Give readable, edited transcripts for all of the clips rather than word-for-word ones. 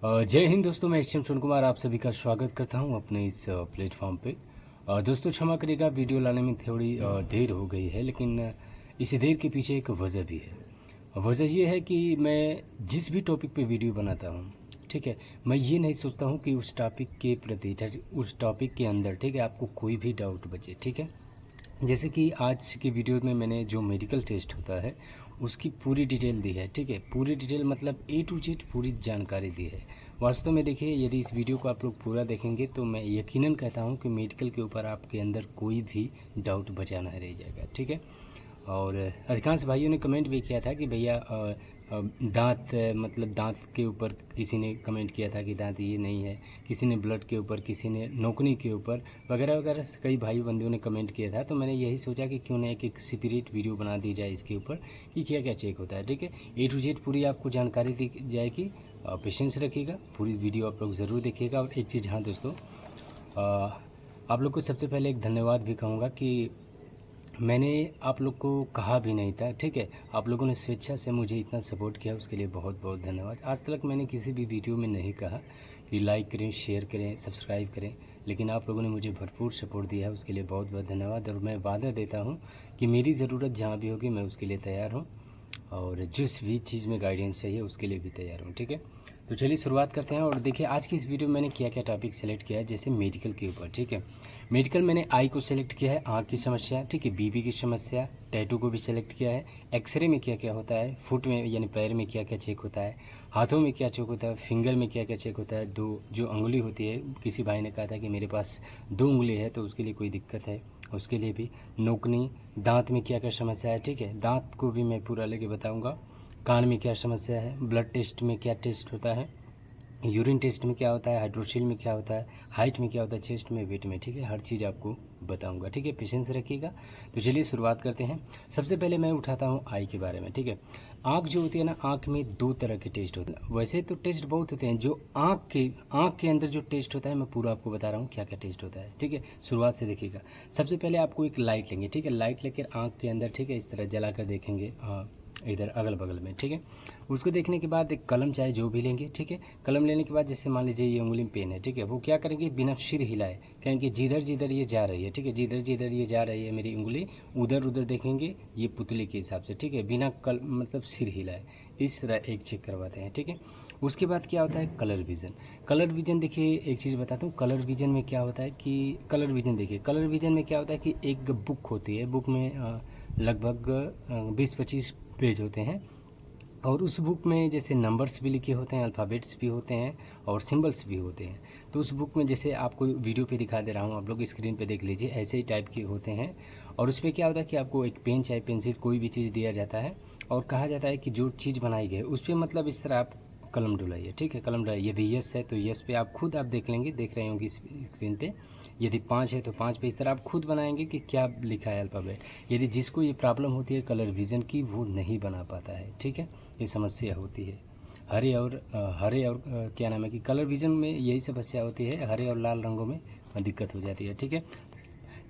जय हिंद दोस्तों, मैं एच.एम. सोन कुमार आप सभी का स्वागत करता हूं अपने इस प्लेटफॉर्म पे। दोस्तों क्षमा करिएगा, वीडियो लाने में थोड़ी देर हो गई है, लेकिन इस देर के पीछे एक वजह भी है। वजह ये है कि मैं जिस भी टॉपिक पे वीडियो बनाता हूं, ठीक है, मैं ये नहीं सोचता हूं कि उस टॉपिक के प्रति, उस टॉपिक के अंदर, ठीक है, आपको कोई भी डाउट बचे। ठीक है, जैसे कि आज की वीडियो में मैंने जो मेडिकल टेस्ट होता है उसकी पूरी डिटेल दी है। ठीक है, पूरी डिटेल मतलब ए टू जेड पूरी जानकारी दी है। वास्तव में देखिए, यदि इस वीडियो को आप लोग पूरा देखेंगे तो मैं यकीनन कहता हूं कि मेडिकल के ऊपर आपके अंदर कोई भी डाउट बचा नहीं रह जाएगा। ठीक है, और अधिकांश भाइयों ने कमेंट भी किया था कि भैया दांत, मतलब दांत के ऊपर किसी ने कमेंट किया था कि दांत ये नहीं है, किसी ने ब्लड के ऊपर, किसी ने नोकनी के ऊपर वगैरह वगैरह कई भाई बंधुओं ने कमेंट किया था। तो मैंने यही सोचा कि क्यों ना एक सेपरेट वीडियो बना दी जाए इसके ऊपर कि क्या क्या चेक होता है। ठीक है, ए टू जेड पूरी आपको जानकारी दी जाएगी। पेशेंस रखिएगा, पूरी वीडियो आप लोग ज़रूर देखिएगा। और एक चीज़, हाँ दोस्तों, आप लोग को सबसे पहले एक धन्यवाद भी कहूँगा कि मैंने आप लोग को कहा भी नहीं था। ठीक है, आप लोगों ने स्वेच्छा से मुझे इतना सपोर्ट किया, उसके लिए बहुत बहुत धन्यवाद। आज तक मैंने किसी भी वीडियो में नहीं कहा कि लाइक करें, शेयर करें, सब्सक्राइब करें, लेकिन आप लोगों ने मुझे भरपूर सपोर्ट दिया है, उसके लिए बहुत बहुत धन्यवाद। और मैं वादा देता हूँ कि मेरी ज़रूरत जहाँ भी होगी मैं उसके लिए तैयार हूँ, और जिस भी चीज़ में गाइडेंस चाहिए उसके लिए भी तैयार हूँ। ठीक है, तो चलिए शुरुआत करते हैं। और देखिए आज की इस वीडियो में मैंने क्या क्या टॉपिक सेलेक्ट किया है, जैसे मेडिकल के ऊपर। ठीक है, मेडिकल मैंने आई को सेलेक्ट किया है, आँख की समस्या, ठीक है, बीपी की समस्या, टैटू को भी सेलेक्ट किया है, एक्सरे में क्या क्या होता है, फुट में यानी पैर में क्या क्या चेक होता है, हाथों में क्या चेक होता है, फिंगर में क्या क्या चेक होता है, दो जो उंगली होती है, किसी भाई ने कहा था कि मेरे पास 2 उंगली है तो उसके लिए कोई दिक्कत है, उसके लिए भी, नोकनी, दांत में क्या क्या समस्या है। ठीक है, दांत को भी मैं पूरा लेके बताऊँगा, कान में क्या समस्या है, ब्लड टेस्ट में क्या टेस्ट होता है, यूरिन टेस्ट में क्या होता है, हाइड्रोसील में क्या होता है, हाइट में क्या होता है, चेस्ट में, वेट में। ठीक है, हर चीज़ आपको बताऊंगा। ठीक है, पेशेंस रखिएगा। तो चलिए शुरुआत करते हैं। सबसे पहले मैं उठाता हूँ आई के बारे में। ठीक है, आँख जो होती है ना, आँख में 2 तरह के टेस्ट होते हैं। वैसे तो टेस्ट बहुत होते हैं, जो आँख के अंदर जो टेस्ट होता है मैं पूरा आपको बता रहा हूँ क्या क्या टेस्ट होता है। ठीक है, शुरुआत से देखिएगा। सबसे पहले आपको एक लाइट लेंगे। ठीक है, लाइट लेकर आँख के अंदर, ठीक है, इस तरह जला कर देखेंगे इधर अगल बगल में। ठीक है, उसको देखने के बाद एक कलम चाहे जो भी लेंगे। ठीक है, कलम लेने के बाद जैसे मान लीजिए ये उंगली में पेन है, ठीक है, वो क्या करेंगे, बिना सिर हिलाए कहेंगे जिधर जिधर ये जा रही है, ठीक है, जिधर जिधर ये जा रही है मेरी उंगली, उधर उधर देखेंगे ये पुतली के हिसाब से। ठीक है, बिना मतलब सिर हिलाए, इस तरह एक चेक करवाते हैं। ठीक है, उसके बाद क्या होता है, कलर विज़न। कलर विज़न देखिए, एक चीज़ बताता हूँ, कलर विज़न में क्या होता है कि कलर विज़न देखिए, कलर विज़न में क्या होता है कि एक बुक होती है, बुक में लगभग 20-25 पेज होते हैं, और उस बुक में जैसे नंबर्स भी लिखे होते हैं, अल्फ़ाबेट्स भी होते हैं, और सिंबल्स भी होते हैं। तो उस बुक में जैसे आपको वीडियो पे दिखा दे रहा हूँ, आप लोग स्क्रीन पे देख लीजिए, ऐसे ही टाइप के होते हैं। और उस पर क्या होता है कि आपको एक पेन चाहे पेंसिल कोई भी चीज़ दिया जाता है, और कहा जाता है कि जो चीज़ बनाई गई उस पर मतलब इस तरह आप कलम डुलाइए। ठीक है, कलम डुलाइए। यदि यस है तो यस पे आप खुद आप देख लेंगे, देख रहे होंगे स्क्रीन पे। यदि 5 है तो 5 पे इस तरह आप खुद बनाएंगे कि क्या लिखा है अल्फ़ाबेट। यदि जिसको ये प्रॉब्लम होती है कलर विज़न की, वो नहीं बना पाता है। ठीक है, ये समस्या होती है। हरे और क्या नाम है कि कलर विज़न में यही समस्या होती है, हरे और लाल रंगों में दिक्कत हो जाती है। ठीक है,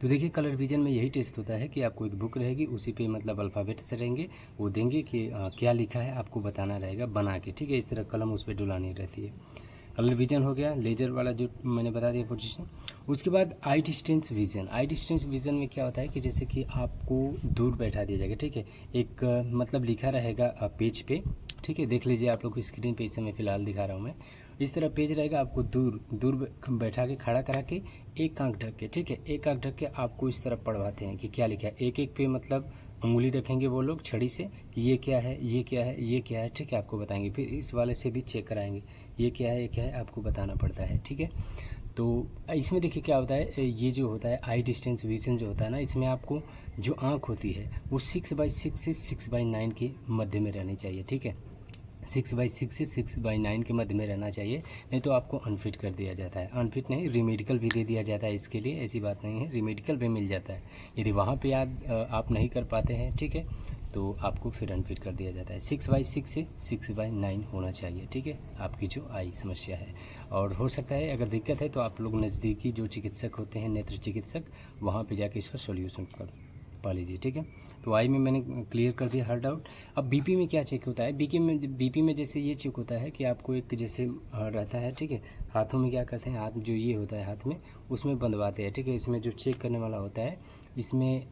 तो देखिए कलर विज़न में यही टेस्ट होता है कि आपको एक बुक रहेगी, उसी पे मतलब अल्फ़ाबेट्स रहेंगे, वो देंगे कि क्या लिखा है आपको बताना रहेगा बना के। ठीक है, इस तरह कलम उस पर डुलानी रहती है। कलर विज़न हो गया, लेजर वाला जो मैंने बता दिया पोजीशन। उसके बाद आई डिस्टेंस विज़न। आई डिस्टेंस विज़न में क्या होता है कि जैसे कि आपको दूर बैठा दिया जाएगा। ठीक है, एक मतलब लिखा रहेगा पेज पे। ठीक है, देख लीजिए, आप लोग को स्क्रीन पे इस समय फ़िलहाल दिखा रहा हूँ मैं। इस तरह पेज रहेगा, आपको दूर दूर बैठा के, खड़ा करा के, एक आँख ढक के, ठीक है, एक आँख ढक के आपको इस तरह पढ़वाते हैं कि क्या लिखा है। एक एक पे मतलब उंगली रखेंगे वो लोग छड़ी से कि ये क्या है, ये क्या है, ये क्या है। ठीक है, आपको बताएंगे। फिर इस वाले से भी चेक कराएंगे, ये क्या है, ये क्या है, आपको बताना पड़ता है। ठीक है, तो इसमें देखिए क्या होता है, ये जो होता है आई डिस्टेंस विज़न जो होता है ना, इसमें आपको जो आँख होती है वो 6/6 से 6/9 के मध्य में रहनी चाहिए। ठीक है, 6/6 से 6/9 के मध्य में रहना चाहिए, नहीं तो आपको अनफिट कर दिया जाता है। अनफिट नहीं, रिमेडिकल भी दे दिया जाता है इसके लिए, ऐसी बात नहीं है, रिमेडिकल भी मिल जाता है। यदि वहाँ पे आप नहीं कर पाते हैं, ठीक है, तो आपको फिर अनफिट कर दिया जाता है। 6/6 से 6/9 होना चाहिए। ठीक है, आपकी जो आई समस्या है। और हो सकता है अगर दिक्कत है तो आप लोग नज़दीकी जो चिकित्सक होते हैं, नेत्र चिकित्सक, वहाँ पे जाके इसका सॉल्यूशन पा लीजिए, ठीक है। तो आई में मैंने क्लियर कर दिया हर डाउट। अब बीपी में क्या चेक होता है, बीपी में जैसे ये चेक होता है कि आपको एक जैसे रहता है, ठीक है। हाथों में क्या करते हैं, हाथ जो ये होता है हाथ में, उसमें बंधवाते हैं, ठीक है। इसमें जो चेक करने वाला होता है, इसमें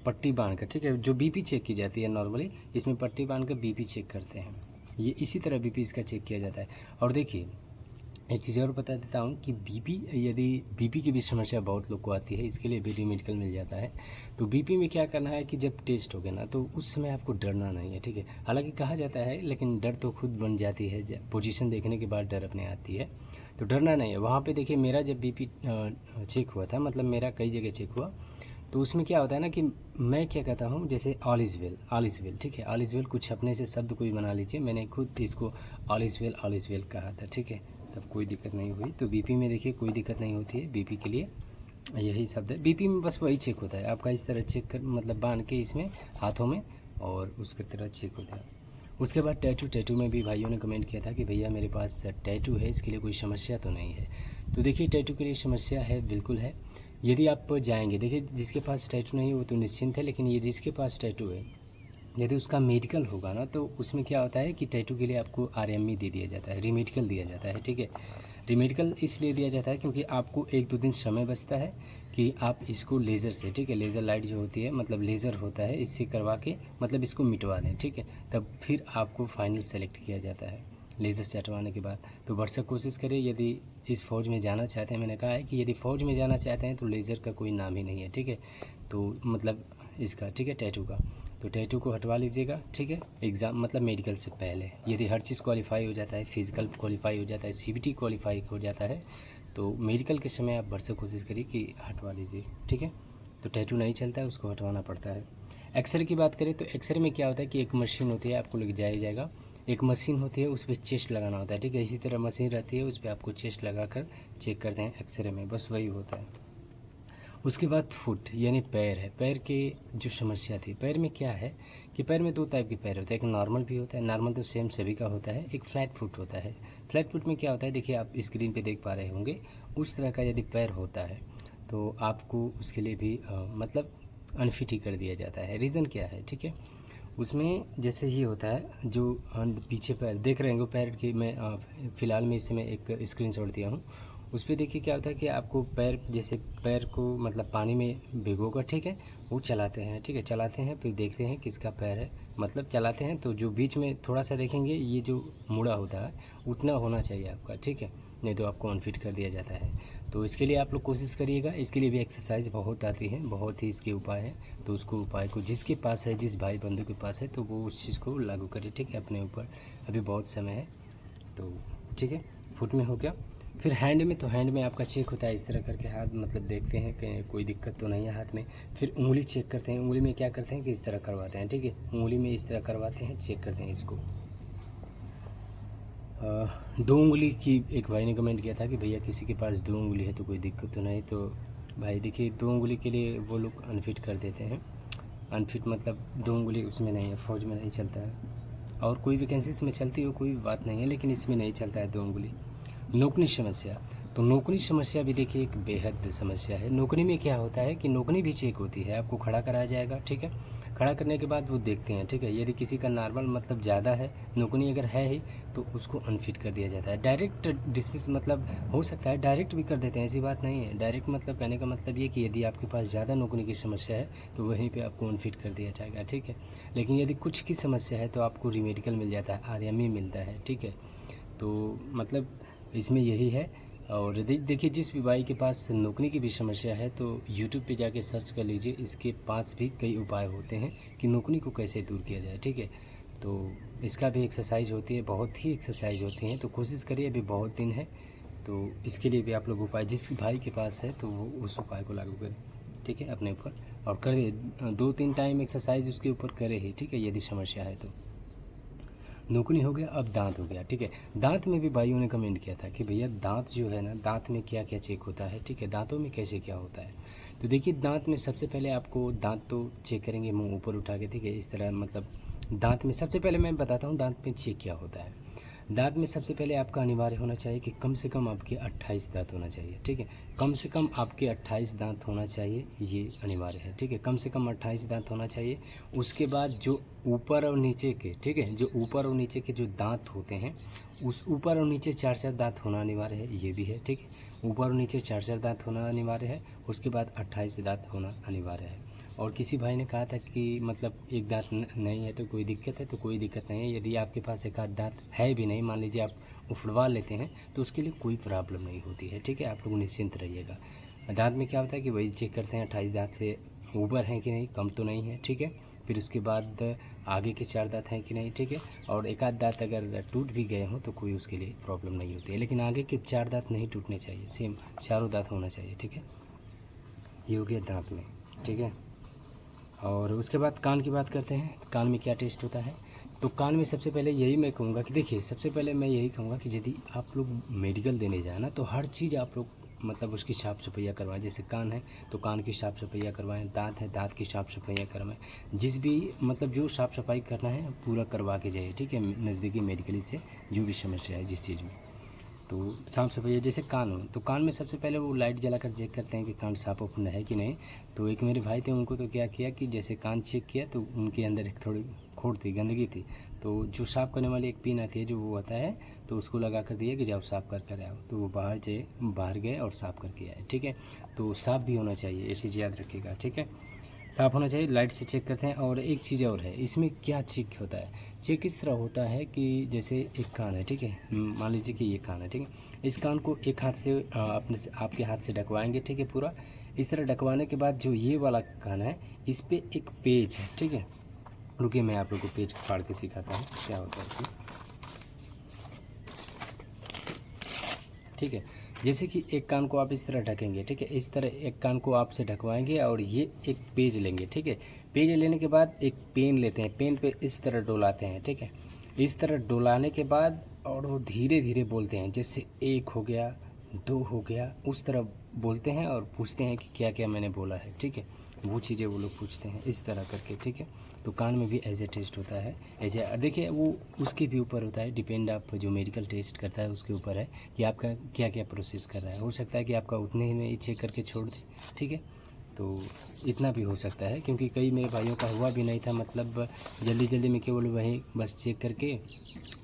पट्टी बांध कर, ठीक है, जो बीपी चेक की जाती है नॉर्मली, इसमें पट्टी बांध कर बीपी चेक करते हैं। ये इसी तरह बीपी इसका चेक किया जाता है। और देखिए एक चीज़ और बता देता हूँ कि यदि बीपी की भी समस्या बहुत लोग को आती है, इसके लिए भी रेमेडिकल मिल जाता है। तो बीपी में क्या करना है कि जब टेस्ट हो गया ना, तो उस समय आपको डरना नहीं है, ठीक है। हालांकि कहा जाता है, लेकिन डर तो खुद बन जाती है, पोजीशन देखने के बाद डर अपने आती है। तो डरना नहीं है। वहाँ पे देखिए मेरा जब बीपी चेक हुआ था, मतलब मेरा कई जगह चेक हुआ, तो उसमें क्या होता है ना कि मैं क्या कहता हूँ, जैसे ऑल इज़ वेल, ठीक है। ऑल इज़ वेल कुछ अपने से शब्द कोई बना लीजिए, मैंने खुद इसको ऑल इज़ वेल कहा था, ठीक है। तब कोई दिक्कत नहीं हुई। तो बीपी में देखिए कोई दिक्कत नहीं होती है, बीपी के लिए यही शब्द है। बीपी में बस वही चेक होता है आपका, इस तरह चेक कर, मतलब बांध के इसमें हाथों में, और उसके तरह चेक होता है। उसके बाद टैटू में भी भाइयों ने कमेंट किया था कि भैया मेरे पास टैटू है, इसके लिए कोई समस्या तो नहीं है। तो देखिए टैटू के लिए समस्या है, बिल्कुल है। यदि आप जाएंगे, देखिए जिसके पास टैटू नहीं वो तो निश्चिंत है, लेकिन ये जिसके पास टैटू है, यदि उसका मेडिकल होगा ना, तो उसमें क्या होता है कि टैटू के लिए आपको RME दे दिया जाता है, रेमेडिकल दिया जाता है, ठीक है। रेमेडिकल इसलिए दिया जाता है क्योंकि आपको 1-2 दिन समय बचता है कि आप इसको लेज़र से, ठीक है, लेज़र लाइट जो होती है, मतलब लेज़र होता है, इससे करवा के मतलब इसको मिटवा दें, ठीक है। तब फिर आपको फाइनल सेलेक्ट किया जाता है लेज़र से हटवाने के बाद। तो भरसक कोशिश करें, यदि इस फ़ौज में जाना चाहते हैं, मैंने कहा है कि यदि फ़ौज में जाना चाहते हैं तो लेज़र का कोई नाम ही नहीं है, ठीक है। तो मतलब इसका, ठीक है, टैटू का, तो टैटू को हटवा लीजिएगा, ठीक है। एग्ज़ाम मतलब मेडिकल से पहले यदि हर चीज़ क्वालिफाई हो जाता है, फिज़िकल क्वालिफाई हो जाता है, CBT क्वालिफाई हो जाता है, तो मेडिकल के समय आप भरसक कोशिश करिए कि हटवा लीजिए, ठीक है। तो टैटू नहीं चलता है, उसको हटवाना पड़ता है। एक्सरे की बात करें तो एक्सरे में क्या होता है कि एक मशीन होती है, आपको लेके जाया जाएगा, एक मशीन होती है, उस पर चेस्ट लगाना होता है, ठीक है। इसी तरह मशीन रहती है, उस पर आपको चेस्ट लगा कर चेक करते हैं एक्सरे में, बस वही होता है। उसके बाद फुट यानी पैर है। पैर की जो समस्या थी, पैर में क्या है कि पैर में 2 टाइप के पैर होते हैं, एक नॉर्मल भी होता है, नॉर्मल तो सेम सभी का होता है, एक फ्लैट फुट होता है। फ्लैट फुट में क्या होता है, देखिए आप स्क्रीन पे देख पा रहे होंगे, उस तरह का यदि पैर होता है तो आपको उसके लिए भी मतलब अनफिट ही कर दिया जाता है। रीज़न क्या है, ठीक है। उसमें जैसे ये होता है, जो पीछे पैर देख रहे हैं, पैर की मैं फ़िलहाल में इसमें एक स्क्रीनशॉट दिया हूँ, उस पर देखिए क्या होता है कि आपको पैर, जैसे पैर को मतलब पानी में भिगोकर, ठीक है, वो चलाते हैं, ठीक है, चलाते हैं, फिर देखते हैं किसका पैर है, मतलब चलाते हैं तो जो बीच में थोड़ा सा देखेंगे, ये जो मुड़ा होता है उतना होना चाहिए आपका, ठीक है, नहीं तो आपको अनफिट कर दिया जाता है। तो इसके लिए आप लोग कोशिश करिएगा। इसके लिए भी एक्सरसाइज बहुत आती है, बहुत ही इसके उपाय हैं। तो उसको उपाय को जिसके पास है, जिस भाई बंधु के पास है, तो वो उस चीज़ को लागू करिए, ठीक है, अपने ऊपर। अभी बहुत समय है, तो ठीक है। फुट में हो गया। फिर हैंड में, तो हैंड में आपका चेक होता है इस तरह करके, हाथ मतलब देखते हैं कि कोई दिक्कत तो नहीं है हाथ में। फिर उंगली चेक करते हैं, उंगली में क्या करते हैं कि इस तरह करवाते हैं, ठीक है, उंगली में इस तरह करवाते हैं, चेक करते हैं इसको। 2 उंगली की एक भाई ने कमेंट किया था कि भैया किसी के पास 2 उंगली है तो कोई दिक्कत तो नहीं। तो भाई देखिए 2 उंगली के लिए वो लोग अनफिट कर देते हैं। अनफिट मतलब 2 उंगली उसमें नहीं है, फ़ौज में नहीं चलता है, और कोई वैकेंसी इसमें चलती हो कोई बात नहीं है, लेकिन इसमें नहीं चलता है 2 उंगली। नौकरी समस्या, तो नौकरी समस्या भी देखिए एक बेहद समस्या है। नौकरी में क्या होता है कि नौकरी भी चेक होती है, आपको खड़ा कराया जाएगा, ठीक है। खड़ा करने के बाद वो देखते हैं, ठीक है, यदि किसी का नॉर्मल मतलब ज़्यादा है, नौकरी अगर है ही, तो उसको अनफिट कर दिया जाता है। डायरेक्ट डिसमिस मतलब हो सकता है डायरेक्ट भी कर देते हैं, ऐसी बात नहीं है। डायरेक्ट मतलब कहने का मतलब ये कि यदि आपके पास ज़्यादा नौकरी की समस्या है तो वहीं पे आपको अनफिट कर दिया जाएगा, ठीक है। लेकिन यदि कुछ की समस्या है तो आपको रेमेडिकल मिल जाता है, RME मिलता है, ठीक है। तो मतलब इसमें यही है। और देखिए जिस भी भाई के पास नौकरी की भी समस्या है तो यूट्यूब पे जाके सर्च कर लीजिए, इसके पास भी कई उपाय होते हैं कि नौकरी को कैसे दूर किया जाए, ठीक है। तो इसका भी एक्सरसाइज होती है, बहुत ही एक्सरसाइज होती हैं, तो कोशिश करिए, अभी बहुत दिन है, तो इसके लिए भी आप लोग उपाय जिस भाई के पास है तो वो उस उपाय को लागू करें, ठीक है, अपने ऊपर। और करिए 2-3 टाइम एक्सरसाइज उसके ऊपर करे ही, ठीक है, यदि समस्या है तो। नौकरी हो गया, अब दांत हो गया, ठीक है। दांत में भी भाइयों ने कमेंट किया था कि भैया दांत जो है ना, दांत में क्या क्या चेक होता है, ठीक है, दांतों में कैसे क्या होता है। तो देखिए दांत में सबसे पहले आपको दांत तो चेक करेंगे मुंह ऊपर उठा के, ठीक है, इस तरह मतलब दांत में सबसे पहले मैं बताता हूँ दांत में चेक क्या होता है। दांत में सबसे पहले आपका अनिवार्य होना चाहिए कि कम से कम आपके 28 दांत होना चाहिए, ठीक है। कम से कम आपके 28 दांत होना चाहिए, ये अनिवार्य है, ठीक है। कम से कम 28 दांत होना चाहिए। उसके बाद जो ऊपर और नीचे के, ठीक है, जो ऊपर और नीचे के जो दांत होते हैं, उस ऊपर और नीचे 4-4 दांत होना अनिवार्य है, ये भी है, ठीक है। ऊपर और नीचे 4-4 दांत होना अनिवार्य है। उसके बाद 28 दांत होना अनिवार्य है। और किसी भाई ने कहा था कि मतलब एक दांत नहीं है तो कोई दिक्कत है, तो कोई दिक्कत नहीं है। यदि आपके पास एक आध दांत है भी नहीं, मान लीजिए आप उफड़वा लेते हैं, तो उसके लिए कोई प्रॉब्लम नहीं होती है, ठीक है। आप लोग निश्चिंत रहिएगा। दांत में क्या होता है कि वही चेक करते हैं 28 दांत से ऊपर हैं कि नहीं, कम तो नहीं है, ठीक है। फिर उसके बाद आगे के 4 दांत हैं कि नहीं, ठीक है। और एक आध दांत अगर टूट भी गए हों तो कोई उसके लिए प्रॉब्लम नहीं होती है, लेकिन आगे के 4 दांत नहीं टूटने चाहिए, सेम चारों दांत होना चाहिए, ठीक है। ये हो गया दांत में, ठीक है। और उसके बाद कान की बात करते हैं। कान में क्या टेस्ट होता है, तो कान में सबसे पहले यही मैं कहूँगा कि देखिए, सबसे पहले मैं यही कहूँगा कि यदि आप लोग मेडिकल देने जाए ना, तो हर चीज़ आप लोग मतलब उसकी साफ़ सफाइयाँ करवाएं। जैसे कान है तो कान की साफ़ सफाइयाँ करवाएं, दांत है दांत की साफ़ सफाइयाँ करवाएं। जिस भी मतलब जो साफ़ सफाई करना है पूरा करवा के जाइए, ठीक है, नज़दीकी मेडिकली से, जो भी समस्या है जिस चीज़ में। तो साफ़ सफाई जैसे कान हो, तो कान में सबसे पहले वो लाइट जलाकर चेक करते हैं कि कान साफ ओपन है कि नहीं। तो एक मेरे भाई थे, उनको तो क्या किया कि जैसे कान चेक किया तो उनके अंदर एक थोड़ी खोट थी, गंदगी थी। तो जो साफ़ करने वाली एक पिन आती है, जो वो आता है, तो उसको लगा कर दिया कि जाओ साफ़ कर कर आओ। तो वो बाहर गए और साफ़ करके आए, ठीक है। तो साफ़ भी होना चाहिए, ये चीज़ याद रखिएगा, ठीक है। साफ़ होना चाहिए, लाइट से चेक करते हैं। और एक चीज़ और है, इसमें क्या चेक होता है, चेक इस तरह होता है कि जैसे एक कान है, ठीक है, मान लीजिए कि ये कान है, ठीक है। इस कान को एक हाथ से आपके हाथ से ढकवाएंगे, ठीक है, पूरा इस तरह ढकवाने के बाद जो ये वाला कान है, इस पर एक पेज है, ठीक है। रुकिए, मैं आप लोग को पेज फाड़ के सिखाता हूँ क्या होता है इसमें, ठीक है। जैसे कि एक कान को आप इस तरह ढकेंगे, ठीक है, इस तरह एक कान को आपसे ढकवाएंगे और ये एक पेज लेंगे, ठीक है। पेज लेने के बाद एक पेन लेते हैं, पेन पे इस तरह डोलाते हैं, ठीक है। इस तरह डोलाने के बाद और वो धीरे धीरे बोलते हैं, जैसे 1 हो गया, 2 हो गया, उस तरह बोलते हैं और पूछते हैं कि क्या क्या मैंने बोला है, ठीक है। वो चीज़ें वो लोग पूछते हैं इस तरह करके, ठीक है। तो कान में भी एज ए टेस्ट होता है, एज ए, देखिए वो उसके भी ऊपर होता है, डिपेंड आप जो मेडिकल टेस्ट करता है उसके ऊपर है कि आपका क्या क्या प्रोसेस कर रहा है। हो सकता है कि आपका उतने ही में ही चेक करके छोड़ दे, ठीक है। तो इतना भी हो सकता है, क्योंकि कई मेरे भाइयों का हुआ भी नहीं था, मतलब जल्दी जल्दी में केवल वही बस चेक करके,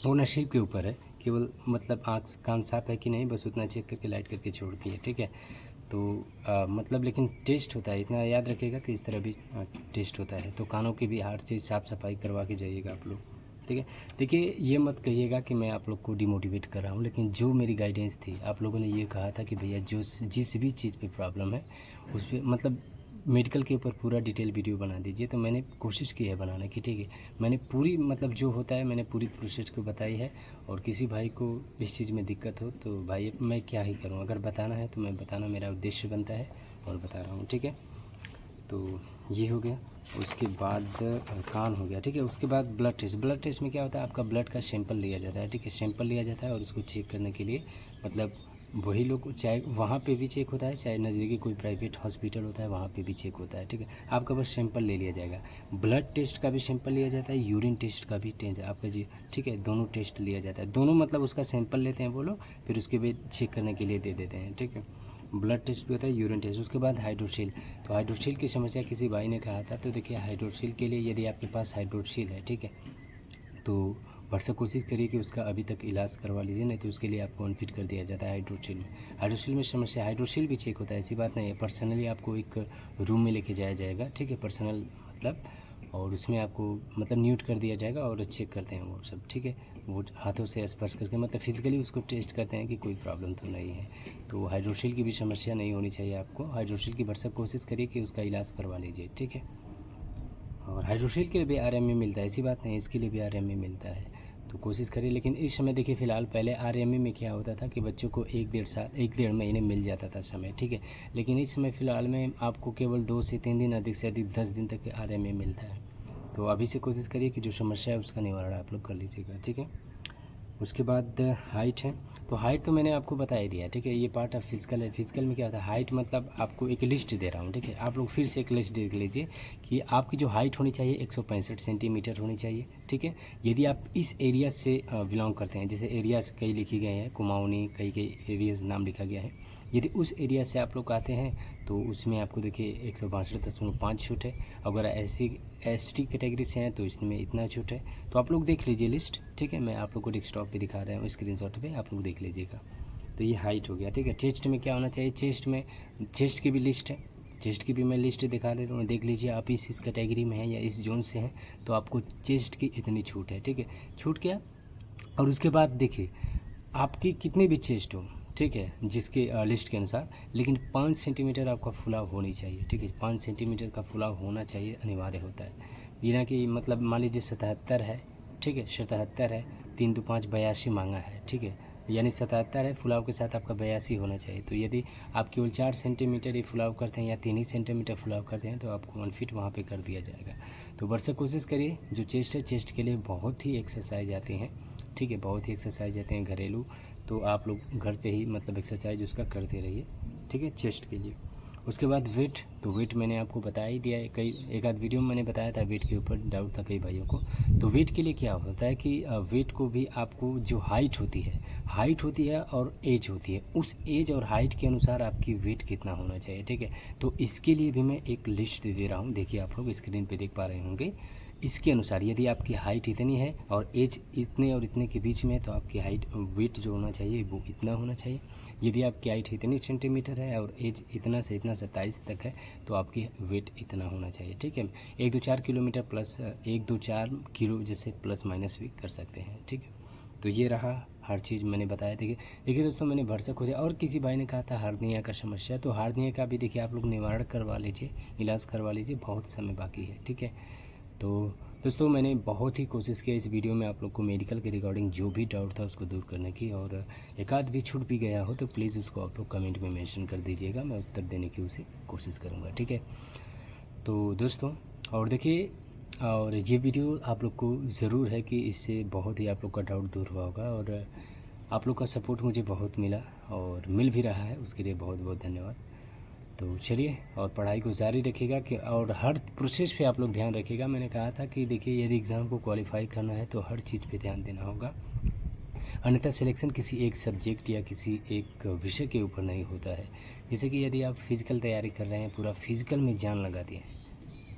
वो नसीब के ऊपर है, केवल मतलब आँख कान साफ है कि नहीं, बस उतना चेक करके लाइट करके छोड़ दिए, ठीक है। तो मतलब लेकिन टेस्ट होता है, इतना याद रखिएगा कि इस तरह भी टेस्ट होता है। तो कानों की भी हर चीज़ साफ़ सफाई करवा के जाइएगा आप लोग, ठीक है। देखिए, ये मत कहिएगा कि मैं आप लोग को डिमोटिवेट कर रहा हूँ, लेकिन जो मेरी गाइडेंस थी, आप लोगों ने ये कहा था कि भैया जो जिस भी चीज़ पे प्रॉब्लम है उस पर मतलब मेडिकल के ऊपर पूरा डिटेल वीडियो बना दीजिए। तो मैंने कोशिश की है बनाने की, ठीक है। मैंने पूरी मतलब जो होता है मैंने पूरी प्रोसेस को बताई है। और किसी भाई को इस चीज़ में दिक्कत हो तो भाई मैं क्या ही करूं, अगर बताना है तो मैं बताना मेरा उद्देश्य बनता है और बता रहा हूं, ठीक है। तो ये हो गया। उसके बाद कान हो गया, ठीक है। उसके बाद ब्लड टेस्ट। ब्लड टेस्ट में क्या होता है, आपका ब्लड का सैंपल लिया जाता है, ठीक है। सैंपल लिया जाता है और उसको चेक करने के लिए मतलब वही लोग, चाहे वहाँ पे भी चेक होता है, चाहे नज़दीकी कोई प्राइवेट हॉस्पिटल होता है वहाँ पे भी चेक होता है, ठीक है। आपका बस सैंपल ले लिया जाएगा। ब्लड टेस्ट का भी सैंपल लिया जाता है, यूरिन टेस्ट का भी टेस्ट आपका जी, ठीक है। दोनों टेस्ट लिया जाता है, दोनों मतलब उसका सैंपल लेते हैं वो लोग, फिर उसके बाद चेक करने के लिए दे देते हैं, ठीक है। ब्लड टेस्ट भी होता है, यूरिन टेस्ट। उसके बाद हाइड्रोसील। तो हाइड्रोसील की समस्या किसी भाई ने कहा था, तो देखिए हाइड्रोसील के लिए यदि आपके पास हाइड्रोसील है, ठीक है, तो भरसक कोशिश करिए कि उसका अभी तक इलाज करवा लीजिए, नहीं तो उसके लिए आपको अनफिट कर दिया जाता है हाइड्रोसील में। हाइड्रोसील में समस्या, हाइड्रोसील भी चेक होता है, ऐसी बात नहीं है। पर्सनली आपको एक रूम में लेके जाया जाएगा, ठीक है, पर्सनल मतलब, और उसमें आपको मतलब म्यूट कर दिया जाएगा और चेक करते हैं वो सब, ठीक है। वो हाथों से स्पर्श करके मतलब फिजिकली उसको टेस्ट करते हैं कि कोई प्रॉब्लम तो नहीं है। तो हाइड्रोसील की भी समस्या नहीं होनी चाहिए आपको। हाइड्रोसील की भरसक कोशिश करिए कि उसका इलाज करवा लीजिए, ठीक है। और हाइड्रोसील के लिए भी आरएमए मिलता है, ऐसी बात नहीं, इसके लिए भी आरएमए मिलता है, तो कोशिश करिए। लेकिन इस समय देखिए फ़िलहाल, पहले आरएमए में क्या होता था कि बच्चों को 1 डेढ़ महीने मिल जाता था समय, ठीक है। लेकिन इस समय फ़िलहाल में आपको केवल 2 से 3 दिन, अधिक से अधिक 10 दिन तक आरएमए मिलता है। तो अभी से कोशिश करिए कि जो समस्या है उसका निवारण आप लोग कर लीजिएगा, ठीक है। उसके बाद हाइट है, तो हाइट तो मैंने आपको बता ही दिया, ठीक है। ये पार्ट ऑफ फिजिकल है। फिजिकल में क्या होता है, हाइट मतलब आपको एक लिस्ट दे रहा हूँ, ठीक है। आप लोग फिर से एक लिस्ट देख लीजिए कि आपकी जो हाइट होनी चाहिए 165 सेंटीमीटर होनी चाहिए, ठीक है। यदि आप इस एरिया से बिलोंग करते हैं, जैसे एरियाज़ कई लिखे गए हैं, कुमाऊनी कई कई एरियाज़ नाम लिखा गया है, यदि उस एरिया से आप लोग आते हैं तो उसमें आपको देखिए 162.5 छूट है। अगर ऐसी ST कैटेगरी से हैं तो इसमें इतना छूट है। तो आप लोग देख लीजिए लिस्ट, ठीक है। मैं आप लोग को डेस्कटॉप पे दिखा रहा हूँ, स्क्रीनशॉट पे आप लोग देख लीजिएगा। तो ये हाइट हो गया, ठीक है। चेस्ट में क्या होना चाहिए, चेस्ट की भी लिस्ट है, चेस्ट की भी मैं लिस्ट दिखा दे रहा हूँ, देख लीजिए। आप इस कैटेगरी में हैं या इस जोन से हैं तो आपको चेस्ट की इतनी छूट है, ठीक है। छूट क्या, और उसके बाद देखिए आपकी कितनी भी चेस्ट हो, ठीक है, जिसके लिस्ट के अनुसार, लेकिन 5 सेंटीमीटर आपका फुलाव होनी चाहिए, ठीक है। 5 सेंटीमीटर का फुलाव होना चाहिए, अनिवार्य होता है। बिना कि मतलब मान लीजिए 77 है, ठीक है, 77 है, 3 2 5 82 मांगा है, ठीक है, यानी 77 है, फुलाव के साथ आपका 82 होना चाहिए। तो यदि आप केवल 4 सेंटीमीटर ही फुलाव करते हैं या 3 ही सेंटीमीटर फुलाव करते हैं तो आपको 1 फीट वहाँ पे कर दिया जाएगा। तो बरसक कोशिश करिए। जो चेस्ट है, चेस्ट के लिए बहुत ही एक्सरसाइज आती हैं, ठीक है, बहुत ही एक्सरसाइज आते हैं घरेलू। तो आप लोग घर पे ही मतलब एक्सरसाइज उसका करते रहिए, ठीक है, चेस्ट के लिए। उसके बाद वेट, तो वेट मैंने आपको बता ही दिया है, कई एक आध वीडियो में मैंने बताया था, वेट के ऊपर डाउट था कई भाइयों को। तो वेट के लिए क्या होता है कि वेट को भी आपको जो हाइट होती है और एज होती है, उस एज और हाइट के अनुसार आपकी वेट कितना होना चाहिए, ठीक है। तो इसके लिए भी मैं एक लिस्ट दे रहा हूँ, देखिए आप लोग स्क्रीन पे देख पा रहे होंगे। इसके अनुसार यदि आपकी हाइट इतनी है और एज इतने और इतने के बीच में है तो आपकी हाइट वेट जो होना चाहिए वो इतना होना चाहिए। यदि आपकी हाइट इतनी सेंटीमीटर है और एज इतना से इतना 27 तक है तो आपकी वेट इतना होना चाहिए, ठीक है। 1-2-4 किलोमीटर प्लस 1-2-4 किलो जैसे प्लस माइनस भी कर सकते हैं, ठीक है। तो ये रहा हर चीज़ मैंने बताया। देखिए दोस्तों, मैंने भरसक हो जाए, और किसी भाई ने कहा था हार्निया का समस्या, तो हार्निया का भी देखिए आप लोग निवारण करवा लीजिए, इलाज करवा लीजिए, बहुत समय बाकी है, ठीक है। तो दोस्तों, मैंने बहुत ही कोशिश की इस वीडियो में आप लोग को मेडिकल के रिगार्डिंग जो भी डाउट था उसको दूर करने की, और एक आध भी छूट भी गया हो तो प्लीज़ उसको आप लोग कमेंट में मेंशन कर दीजिएगा, मैं उत्तर देने की उसे कोशिश करूँगा, ठीक है। तो दोस्तों, और देखिए, और ये वीडियो आप लोग को ज़रूर है कि इससे बहुत ही आप लोग का डाउट दूर हुआ होगा, और आप लोग का सपोर्ट मुझे बहुत मिला और मिल भी रहा है, उसके लिए बहुत बहुत धन्यवाद। तो चलिए, और पढ़ाई को जारी रखिएगा कि, और हर प्रोसेस पे आप लोग ध्यान रखिएगा। मैंने कहा था कि देखिए, यदि एग्ज़ाम को क्वालिफाई करना है तो हर चीज़ पे ध्यान देना होगा, अन्यथा सिलेक्शन किसी एक सब्जेक्ट या किसी एक विषय के ऊपर नहीं होता है। जैसे कि यदि आप फिज़िकल तैयारी कर रहे हैं, पूरा फिज़िकल में जान लगा दिए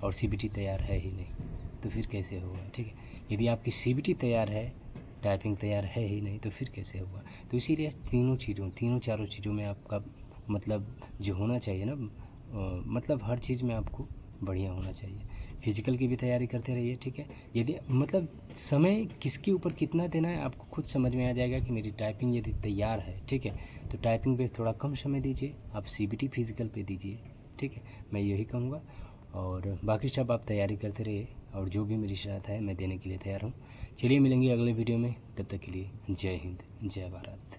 और CBT तैयार है ही नहीं, तो फिर कैसे होगा, ठीक है। यदि आपकी CBT तैयार है, टाइपिंग तैयार है ही नहीं, तो फिर कैसे होगा। तो इसीलिए तीनों चारों चीज़ों में आपका मतलब जो होना चाहिए ना, मतलब हर चीज़ में आपको बढ़िया होना चाहिए। फिजिकल की भी तैयारी करते रहिए, ठीक है। यदि मतलब समय किसके ऊपर कितना देना है आपको खुद समझ में आ जाएगा कि मेरी टाइपिंग यदि तैयार है, ठीक है, तो टाइपिंग पे थोड़ा कम समय दीजिए, आप CBT फिजिकल पे दीजिए, ठीक है, मैं यही कहूँगा। और बाकी सब आप तैयारी करते रहिए, और जो भी मेरी सहायता है मैं देने के लिए तैयार हूँ। चलिए, मिलेंगे अगले वीडियो में, तब तक के लिए जय हिंद, जय भारत।